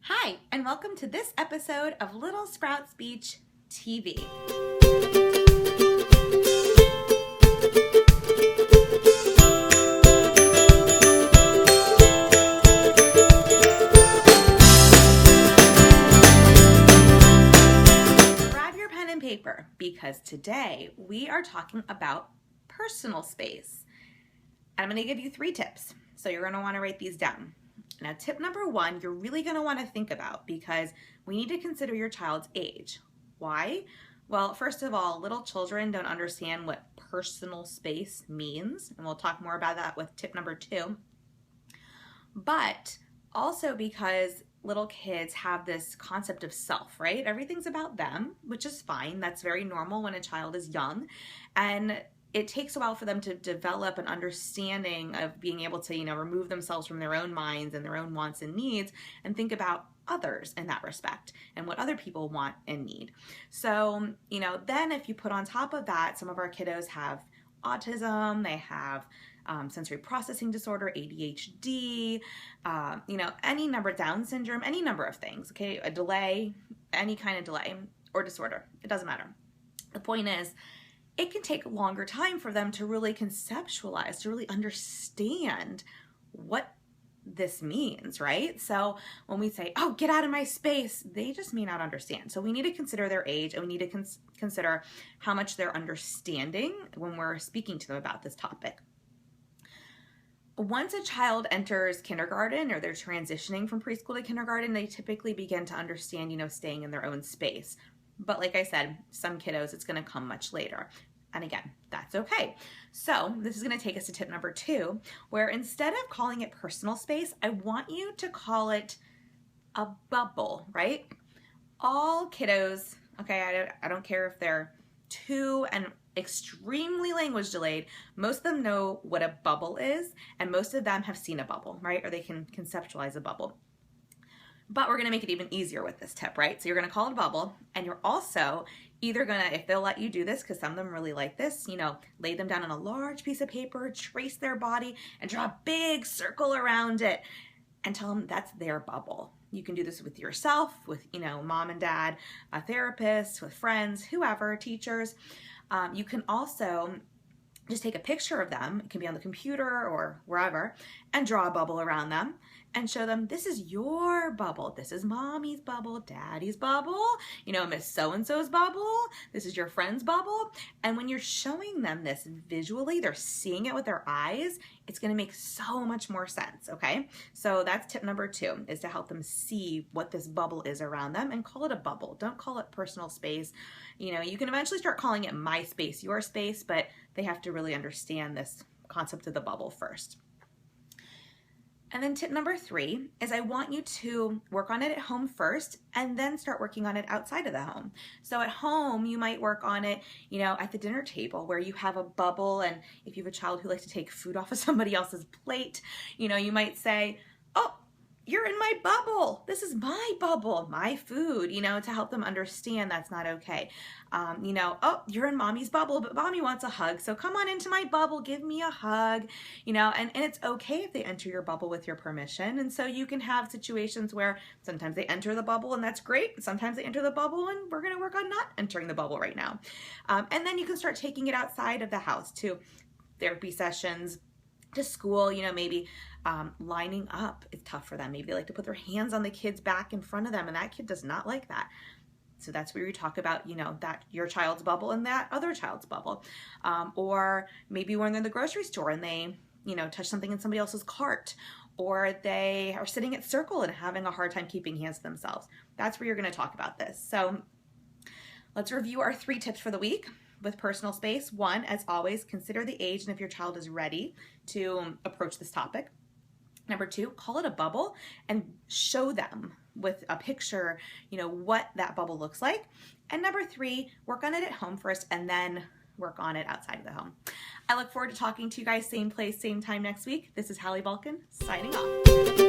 Hi, and welcome to this episode of Little Sprout Speech TV. Grab your pen and paper because today we are talking about personal space. I'm going to give you 3 tips, so you're going to want to write these down. Now, tip number 1, you're really going to want to think about because we need to consider your child's age. Why? Well, first of all, little children don't understand what personal space means, and we'll talk more about that with tip number 2. But also because little kids have this concept of self, right? Everything's about them, which is fine. That's very normal when a child is young. And it takes a while for them to develop an understanding of being able to, remove themselves from their own minds and their own wants and needs and think about others in that respect and what other people want and need. So, then if you put on top of that, some of our kiddos have autism, they have sensory processing disorder, ADHD, any number, Down syndrome, any number of things, okay? A delay, any kind of delay or disorder, it doesn't matter. The point is, it can take a longer time for them to really conceptualize, to really understand what this means, right? So when we say, oh, get out of my space, they just may not understand. So we need to consider their age, and we need to consider how much they're understanding when we're speaking to them about this topic. Once a child enters kindergarten or they're transitioning from preschool to kindergarten, they typically begin to understand, staying in their own space. But like I said, some kiddos, it's going to come much later. And again, that's okay. So this is going to take us to tip number 2, where instead of calling it personal space, I want you to call it a bubble, right? All kiddos, okay, I don't care if they're 2 and extremely language delayed, most of them know what a bubble is, and most of them have seen a bubble, right? Or they can conceptualize a bubble. But we're going to make it even easier with this tip, right? So you're going to call it a bubble, and you're also either going to, if they'll let you do this, because some of them really like this, lay them down on a large piece of paper, trace their body, and draw a big circle around it, and tell them that's their bubble. You can do this with yourself, with, mom and dad, a therapist, with friends, whoever, teachers. You can also just take a picture of them, it can be on the computer or wherever, and draw a bubble around them and show them this is your bubble. This is mommy's bubble, daddy's bubble, Miss So-and-so's bubble. This is your friend's bubble. And when you're showing them this visually, they're seeing it with their eyes, it's going to make so much more sense, okay? So that's tip number 2, is to help them see what this bubble is around them and call it a bubble. Don't call it personal space. You can eventually start calling it my space, your space, but they have to really understand this concept of the bubble first. And then tip number 3 is I want you to work on it at home first and then start working on it outside of the home. So at home, you might work on it, at the dinner table where you have a bubble, and if you have a child who likes to take food off of somebody else's plate, you might say, oh, you're in my bubble. This is my bubble, my food, to help them understand that's not okay. Oh, you're in mommy's bubble, but mommy wants a hug. So come on into my bubble, give me a hug, and it's okay if they enter your bubble with your permission. And so you can have situations where sometimes they enter the bubble and that's great. Sometimes they enter the bubble and we're going to work on not entering the bubble right now. And then you can start taking it outside of the house to therapy sessions, to school, maybe lining up is tough for them. Maybe they like to put their hands on the kid's back in front of them, and that kid does not like that. So that's where we talk about, that your child's bubble and that other child's bubble. Or maybe when they're in the grocery store and they, touch something in somebody else's cart, or they are sitting at circle and having a hard time keeping hands to themselves. That's where you're going to talk about this. So let's review our 3 tips for the week. With personal space, 1, as always, consider the age and if your child is ready to approach this topic. Number 2, call it a bubble and show them with a picture, what that bubble looks like. And number 3, work on it at home first and then work on it outside of the home. I look forward to talking to you guys same place, same time next week. This is Hallie Balkin signing off.